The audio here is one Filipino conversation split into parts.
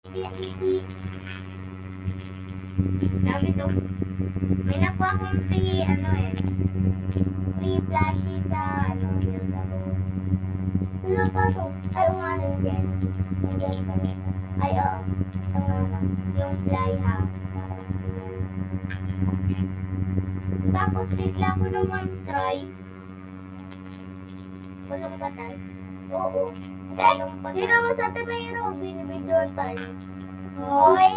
Dami to. May nakuha akong free, free plushie sa, build ako. Wala pa to. Ay, nandiyan. Nandiyan pa rin. Ay, oo. Yung fly half. Tapos, bigla ko naman try. Walang patay. Oo. Sino mo sa Tibero? Binibidyoan tayo. Hoy!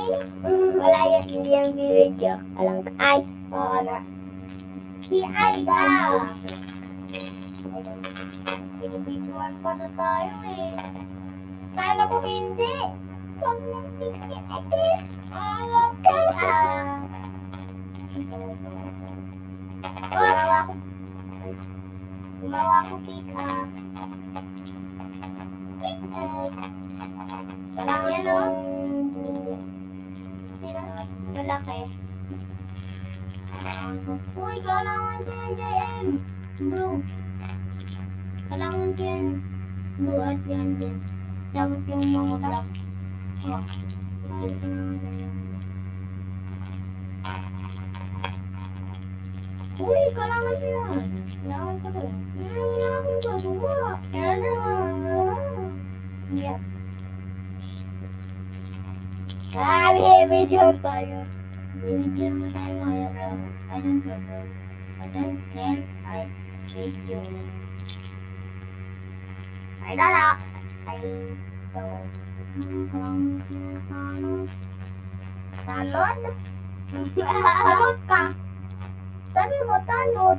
Wala yan, hindi yung video. Alam ka. Ay! Oo na. Si Ay ka! Binibidyoan pa na tayo eh. Sana kung hindi. Huwag nang bigyan agad. Alam ka. Gumawa ko pick up. Kailangan yan o. Malaki. Uy, kailangan ko yung JM. Bro. Kailangan ko yung blue at yan din. Dapat yung mga black. Oh. Uy, kailangan ko yan. Kailangan ko to. Kailangan ko to. Yeah. Binibidyoan tayo. Binibidyoan mo tayo ngayon. I don't know. I don't care. I video. I don't know. I don't. Tanod? Tanod ka. Sabi mo tanod.